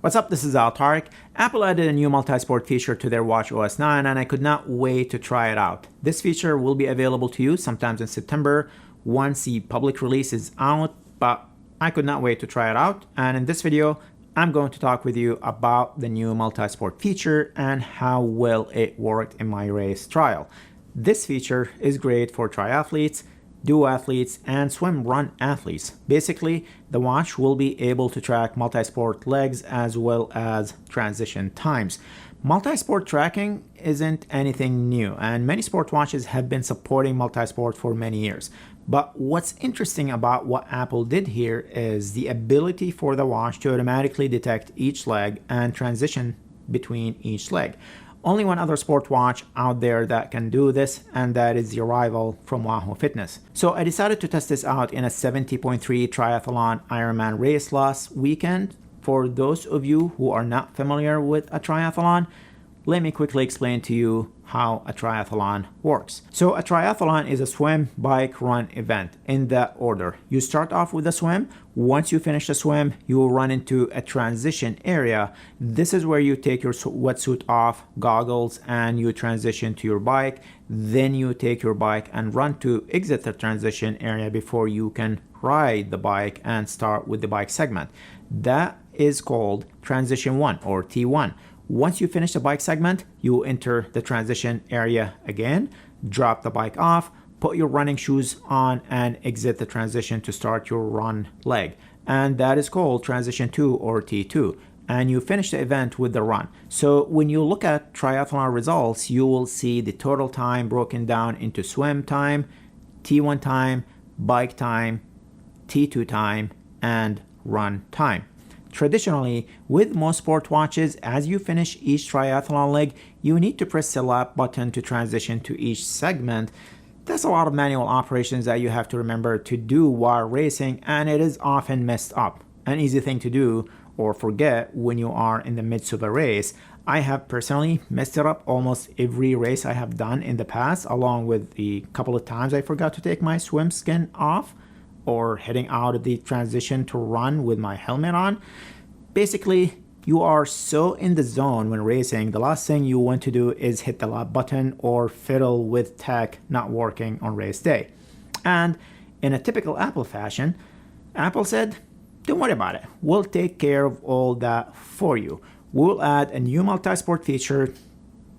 What's up, this is Tarek. Apple added a new multi-sport feature to their WatchOS 9 and I could not wait to try it out. This feature will be available to you sometimes in September once the public release is out, but I could not wait to try it out. And in this video, I'm going to talk with you about the new multi-sport feature and how well it worked in my race trial. This feature is great for triathletes, duathletes, and swim-run athletes. Basically, the watch will be able to track multi-sport legs as well as transition times. Multi-sport tracking isn't anything new, and many sport watches have been supporting multi-sport for many years. But what's interesting about what Apple did here is the ability for the watch to automatically detect each leg and transition between each leg. Only one other sport watch out there that can do this, and that is the rival from Wahoo Fitness. So I decided to test this out in a 70.3 Triathlon Ironman race last weekend. For those of you who are not familiar with a triathlon, let me quickly explain to you how a triathlon works. So a triathlon is a swim, bike, run event in that order. You start off with a swim. Once you finish the swim, you will run into a transition area. This is where you take your wetsuit off, goggles, and you transition to your bike. Then you take your bike and run to exit the transition area before you can ride the bike and start with the bike segment. That is called transition 1 or T1. Once you finish the bike segment, you enter the transition area again, drop the bike off, put your running shoes on, and exit the transition to start your run leg. And that is called transition 2 or T2. And you finish the event with the run. So when you look at triathlon results, you will see the total time broken down into swim time, T1 time, bike time, T2 time, and run time. Traditionally, with most sport watches, as you finish each triathlon leg, you need to press the lap button to transition to each segment. That's a lot of manual operations that you have to remember to do while racing, and it is often messed up. An easy thing to do or forget when you are in the midst of a race. I have personally messed it up almost every race I have done in the past, along with the couple of times I forgot to take my swim skin off, or heading out of the transition to run with my helmet on. Basically, you are so in the zone when racing, the last thing you want to do is hit the lap button or fiddle with tech not working on race day. And in a typical Apple fashion, Apple said, don't worry about it. We'll take care of all that for you. We'll add a new multi-sport feature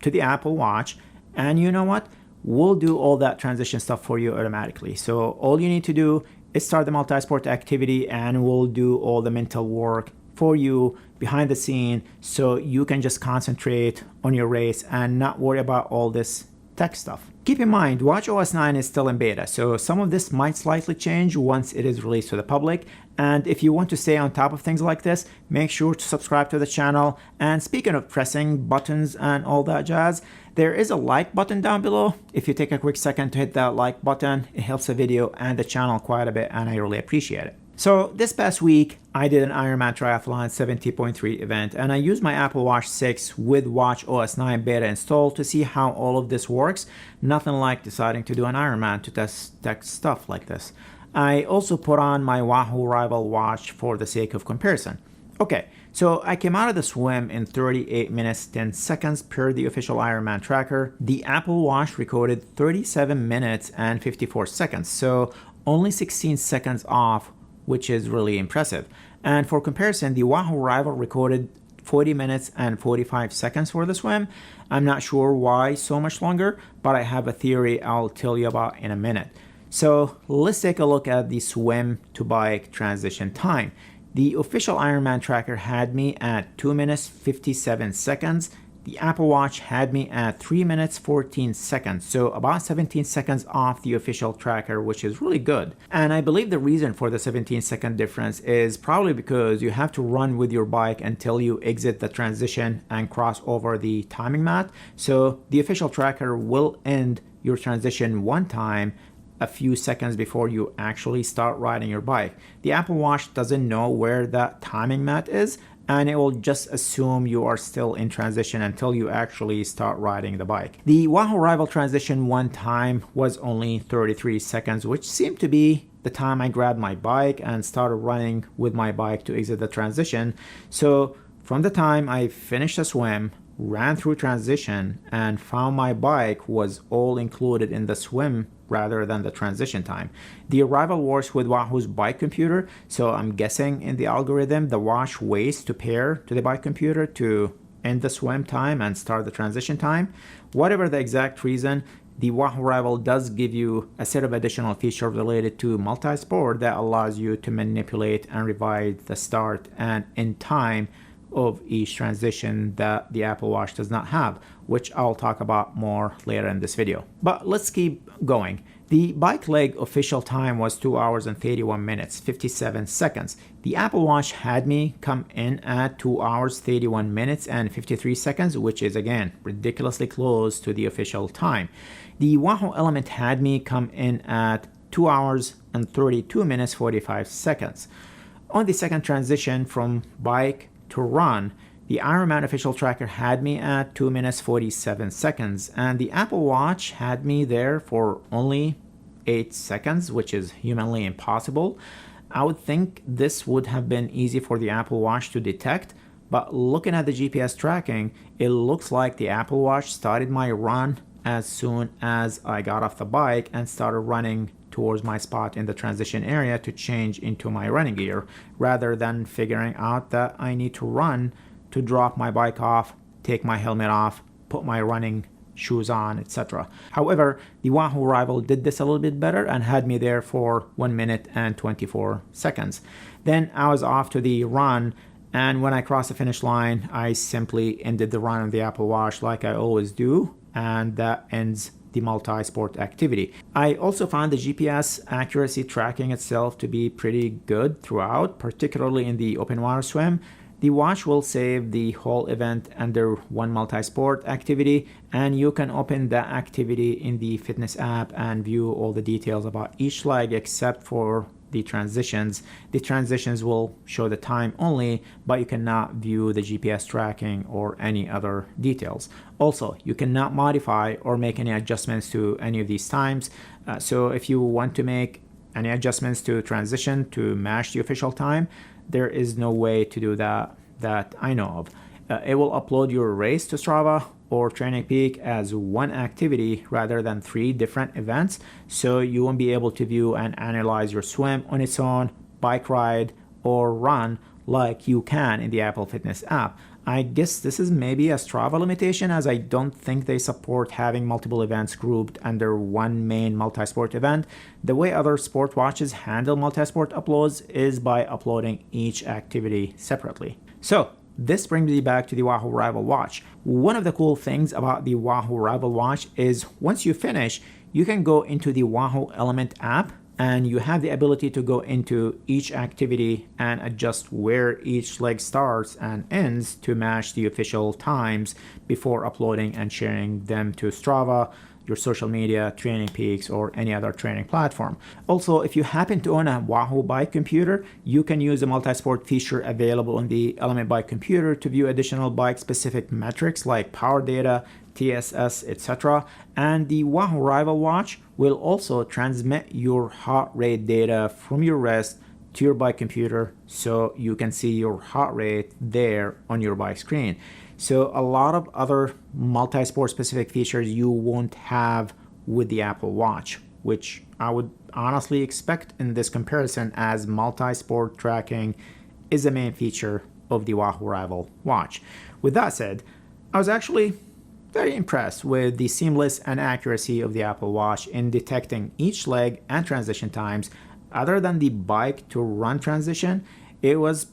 to the Apple Watch, and you know what? We'll do all that transition stuff for you automatically. So all you need to do is start the multi-sport activity and we'll do all the mental work for you behind the scene so you can just concentrate on your race and not worry about all this tech stuff. Keep in mind, WatchOS 9 is still in beta, so some of this might slightly change once it is released to the public. And if you want to stay on top of things like this, make sure to subscribe to the channel. And speaking of pressing buttons and all that jazz, there is a like button down below. If you take a quick second to hit that like button, it helps the video and the channel quite a bit, and I really appreciate it. So this past week, I did an Ironman Triathlon 70.3 event, and I used my Apple Watch 6 with WatchOS 9 beta installed to see how all of this works. Nothing like deciding to do an Ironman to test tech stuff like this. I also put on my Wahoo rival watch for the sake of comparison. Okay, so I came out of the swim in 38 minutes 10 seconds per the official Ironman tracker. The Apple Watch recorded 37 minutes and 54 seconds, so only 16 seconds off, which is really impressive. And for comparison, the Wahoo rival recorded 40 minutes and 45 seconds for the swim. I'm not sure why so much longer, but I have a theory I'll tell you about in a minute. So let's take a look at the swim to bike transition time. The official Ironman tracker had me at 2 minutes 57 seconds. The Apple Watch had me at 3 minutes 14 seconds, so about 17 seconds off the official tracker, which is really good. And I believe the reason for the 17-second difference is probably because you have to run with your bike until you exit the transition and cross over the timing mat. So the official tracker will end your transition one time a few seconds before you actually start riding your bike. The Apple Watch doesn't know where that timing mat is, and it will just assume you are still in transition until you actually start riding the bike. The Wahoo rival transition one time was only 33 seconds, which seemed to be the time I grabbed my bike and started running with my bike to exit the transition. So From the time I finished a swim, ran through transition, and found my bike was all included in the swim rather than the transition time. The arrival works with Wahoo's bike computer, so I'm guessing in the algorithm the watch waits to pair to the bike computer to end the swim time and start the transition time. Whatever the exact reason, the Wahoo Arrival does give you a set of additional features related to MultiSport that allows you to manipulate and revise the start and end time of each transition that the Apple Watch does not have, which I'll talk about more later in this video. But let's keep going. The bike leg official time was 2 hours and 31 minutes, 57 seconds. The Apple Watch had me come in at 2 hours, 31 minutes and 53 seconds, which is again ridiculously close to the official time. The Wahoo Element had me come in at 2 hours and 32 minutes, 45 seconds. On the second transition from bike to run, the Ironman official tracker had me at 2 minutes 47 seconds, and the Apple Watch had me there for only 8 seconds, which is humanly impossible. I would think this would have been easy for the Apple Watch to detect, but looking at the GPS tracking, it looks like the Apple Watch started my run as soon as I got off the bike and started running towards my spot in the transition area to change into my running gear, rather than figuring out that I need to run to drop my bike off, take my helmet off, put my running shoes on, etc. However, the Wahoo Arrival did this a little bit better and had me there for 1 minute and 24 seconds. Then I was off to the run, and when I crossed the finish line, I simply ended the run on the Apple Watch like I always do, and that ends the multi-sport activity. I also found the GPS accuracy tracking itself to be pretty good throughout, particularly in the open water swim. The watch will save the whole event under one multi-sport activity, and you can open that activity in the fitness app and view all the details about each leg except for the transitions. The transitions will show the time only, but you cannot view the GPS tracking or any other details. Also, you cannot modify or make any adjustments to any of these times. So if you want to make any adjustments to transition to match the official time, there is no way to do that I know of. It will upload your race to Strava or Training Peak as one activity rather than 3 different events, so you won't be able to view and analyze your swim on its own, bike ride, or run like you can in the Apple Fitness app. I guess this is maybe a Strava limitation, as I don't think they support having multiple events grouped under one main multi-sport event. The way other sport watches handle multi-sport uploads is by uploading each activity separately. So this brings me back to the Wahoo Arrival Watch. One of the cool things about the Wahoo Arrival Watch is once you finish, you can go into the Wahoo Element app and you have the ability to go into each activity and adjust where each leg starts and ends to match the official times before uploading and sharing them to Strava, your social media, Training Peaks, or any other training platform. Also, if you happen to own a Wahoo bike computer, you can use the multi-sport feature available on the Element bike computer to view additional bike-specific metrics like power data, TSS, etc. And the Wahoo Arrival Watch will also transmit your heart rate data from your wrist to your bike computer, so you can see your heart rate there on your bike screen. So a lot of other multi-sport specific features you won't have with the Apple Watch, which I would honestly expect in this comparison, as multi-sport tracking is the main feature of the Wahoo Arrival Watch. With that said, I was actually very impressed with the seamless and accuracy of the Apple Watch in detecting each leg and transition times. Other than the bike to run transition, it was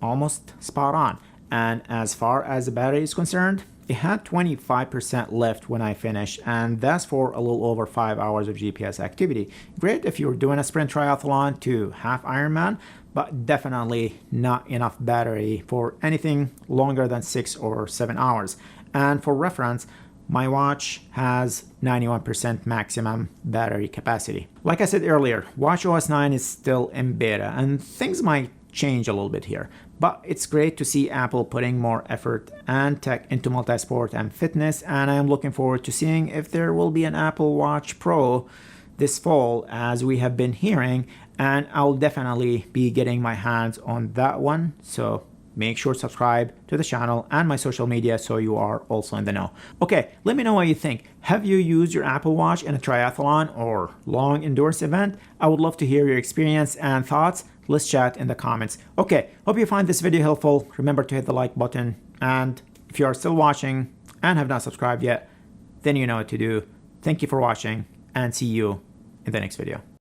almost spot on. And as far as the battery is concerned, it had 25% left when I finished, and that's for a little over 5 hours of GPS activity. Great if you're doing a sprint triathlon to half Ironman, but definitely not enough battery for anything longer than 6 or 7 hours. And for reference, my watch has 91% maximum battery capacity. Like I said earlier, WatchOS 9 is still in beta, and things might change a little bit here, but it's great to see Apple putting more effort and tech into multi-sport and fitness, and I am looking forward to seeing if there will be an Apple Watch Pro this fall, as we have been hearing, and I'll definitely be getting my hands on that one, so make sure to subscribe to the channel and my social media so you are also in the know. Okay, let me know what you think. Have you used your Apple Watch in a triathlon or long endurance event? I would love to hear your experience and thoughts. Let's chat in the comments. Okay, hope you find this video helpful. Remember to hit the like button, and if you are still watching and have not subscribed yet, then you know what to do. Thank you for watching, and see you in the next video.